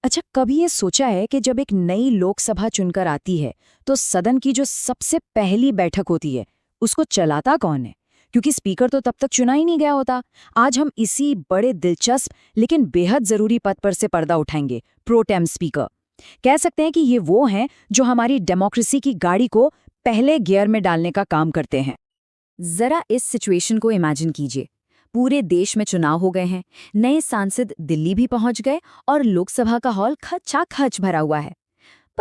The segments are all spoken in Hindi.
अच्छा, कभी ये सोचा है कि जब एक नई लोकसभा चुनकर आती है तो सदन की जो सबसे पहली बैठक होती है उसको चलाता कौन है? क्योंकि स्पीकर तो तब तक चुना ही नहीं गया होता। आज हम इसी बड़े दिलचस्प लेकिन बेहद जरूरी पद पर से पर्दा उठाएंगे, प्रो टेम स्पीकर। कह सकते हैं कि ये वो हैं जो हमारी डेमोक्रेसी की गाड़ी को पहले गियर में डालने का काम करते हैं। जरा इस सिचुएशन को इमेजिन कीजिए। पूरे देश में चुनाव हो गए हैं, नए सांसद दिल्ली भी पहुंच गए और लोकसभा का हॉल खचाखच भरा हुआ है।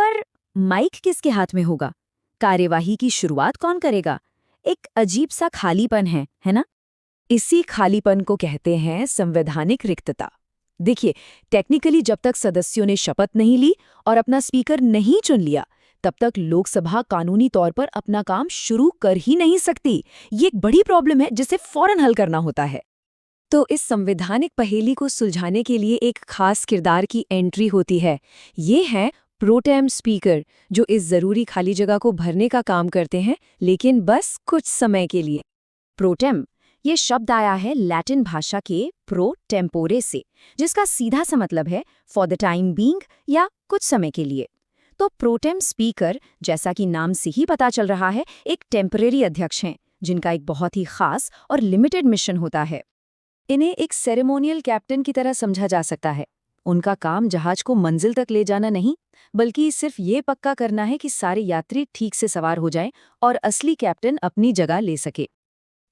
पर माइक किसके हाथ में होगा? कार्यवाही की शुरुआत कौन करेगा? एक अजीब सा खालीपन है ना? इसी खालीपन को कहते हैं संवैधानिक रिक्तता। देखिए, टेक्निकली जब तक सदस्यों ने शपथ नहीं ली और अपना स्पीकर नहीं चुन लिया, तब तक लोकसभा कानूनी तौर पर अपना काम शुरू कर ही नहीं सकती। ये एक बड़ी प्रॉब्लम है जिसे फौरन हल करना होता है। तो इस संवैधानिक पहेली को सुलझाने के लिए एक खास किरदार की एंट्री होती है। ये है प्रोटेम स्पीकर, जो इस जरूरी खाली जगह को भरने का काम करते हैं, लेकिन बस कुछ समय के लिए। प्रोटेम ये शब्द आया है लैटिन भाषा के प्रो टेम्पोरे से, जिसका सीधा सा मतलब है फॉर द टाइम बीइंग या कुछ समय के लिए। तो प्रोटेम स्पीकर, जैसा कि नाम से ही पता चल रहा है, एक टेम्परेरी अध्यक्ष हैं जिनका एक बहुत ही खास और लिमिटेड मिशन होता है। इन्हें एक सेरेमोनियल कैप्टन की तरह समझा जा सकता है। उनका काम जहाज को मंजिल तक ले जाना नहीं, बल्कि सिर्फ ये पक्का करना है कि सारे यात्री ठीक से सवार हो जाएं और असली कैप्टन अपनी जगह ले सके।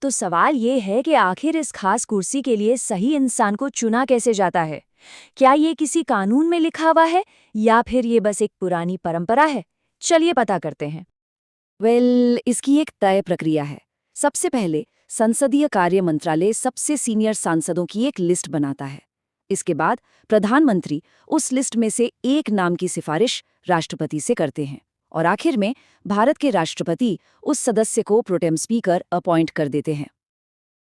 तो सवाल ये है कि आखिर इस खास कुर्सी के लिए सही इंसान को चुना कैसे जाता है? क्या ये किसी कानून में लिखा हुआ है या फिर ये बस एक पुरानी परंपरा है? चलिए पता करते हैं। इसकी एक तय प्रक्रिया है। सबसे पहले संसदीय कार्य मंत्रालय सबसे सीनियर सांसदों की एक लिस्ट बनाता है। इसके बाद प्रधानमंत्री उस लिस्ट में से एक नाम की सिफारिश राष्ट्रपति से करते हैं और आखिर में भारत के राष्ट्रपति उस सदस्य को प्रोटेम स्पीकर अपॉइंट कर देते हैं।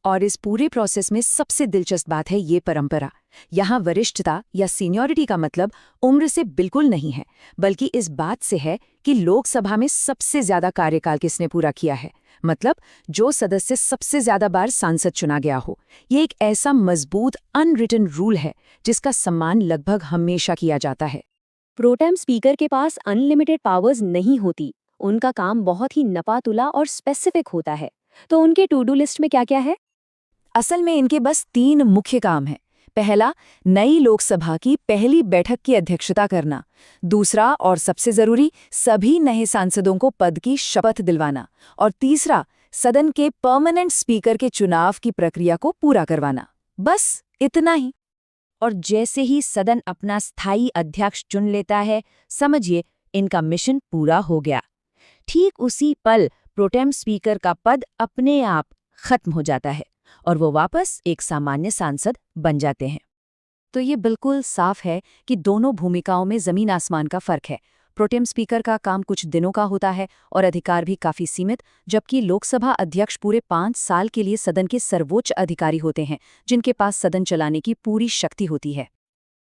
और इस पूरे प्रोसेस में सबसे दिलचस्प बात है ये परंपरा। यहाँ वरिष्ठता या सीनियरिटी का मतलब उम्र से बिल्कुल नहीं है, बल्कि इस बात से है कि लोकसभा में सबसे ज्यादा कार्यकाल किसने पूरा किया है, मतलब जो सदस्य सबसे ज्यादा बार सांसद चुना गया हो। ये एक ऐसा मजबूत अनरिटन रूल है जिसका सम्मान लगभग हमेशा किया जाता है। प्रोटेम स्पीकर के पास अनलिमिटेड पावर्स नहीं होती। उनका काम बहुत ही नपातुला और स्पेसिफिक होता है। तो उनके टू डू लिस्ट में क्या क्या है? असल में इनके बस 3 मुख्य काम हैं। पहला, नई लोकसभा की पहली बैठक की अध्यक्षता करना। दूसरा और सबसे जरूरी, सभी नए सांसदों को पद की शपथ दिलवाना। और तीसरा, सदन के परमानेंट स्पीकर के चुनाव की प्रक्रिया को पूरा करवाना। बस इतना ही। और जैसे ही सदन अपना स्थायी अध्यक्ष चुन लेता है, समझिए इनका मिशन पूरा हो गया। ठीक उसी पल प्रोटेम स्पीकर का पद अपने आप खत्म हो जाता है और वो वापस एक सामान्य सांसद बन जाते हैं। तो ये बिल्कुल साफ है कि दोनों भूमिकाओं में जमीन आसमान का फर्क है। प्रोटेम स्पीकर का काम कुछ दिनों का होता है और अधिकार भी काफी सीमित, जबकि लोकसभा अध्यक्ष पूरे 5 साल के लिए सदन के सर्वोच्च अधिकारी होते हैं, जिनके पास सदन चलाने की पूरी शक्ति होती है।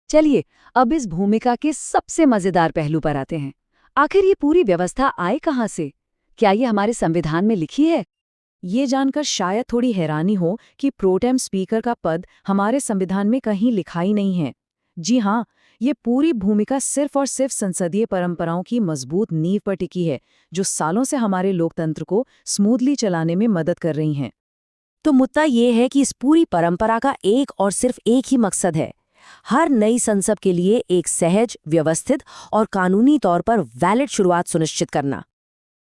चलिए अब इस भूमिका के सबसे मजेदार पहलू पर आते हैं। आखिर ये पूरी व्यवस्था आए कहाँ से? क्या ये हमारे संविधान में लिखी है? ये जानकर शायद थोड़ी हैरानी हो कि प्रोटेम स्पीकर का पद हमारे संविधान में कहीं लिखा ही नहीं है। जी हाँ, ये पूरी भूमिका सिर्फ और सिर्फ संसदीय परंपराओं की मजबूत नींव पर टिकी है, जो सालों से हमारे लोकतंत्र को स्मूथली चलाने में मदद कर रही हैं। तो मुद्दा ये है कि इस पूरी परंपरा का एक और सिर्फ एक ही मकसद है, हर नई संसद के लिए एक सहज, व्यवस्थित और कानूनी तौर पर वैलिड शुरुआत सुनिश्चित करना।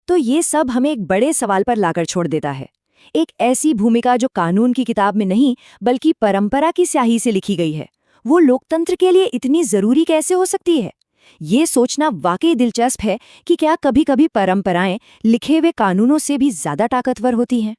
तो ये सब हमें एक बड़े सवाल पर लाकर छोड़ देता है। एक ऐसी भूमिका जो कानून की किताब में नहीं, बल्कि परंपरा की स्याही से लिखी गई है, वो लोकतंत्र के लिए इतनी जरूरी कैसे हो सकती है? ये सोचना वाकई दिलचस्प है कि क्या कभी-कभी परंपराएं लिखे हुए कानूनों से भी ज्यादा ताकतवर होती हैं।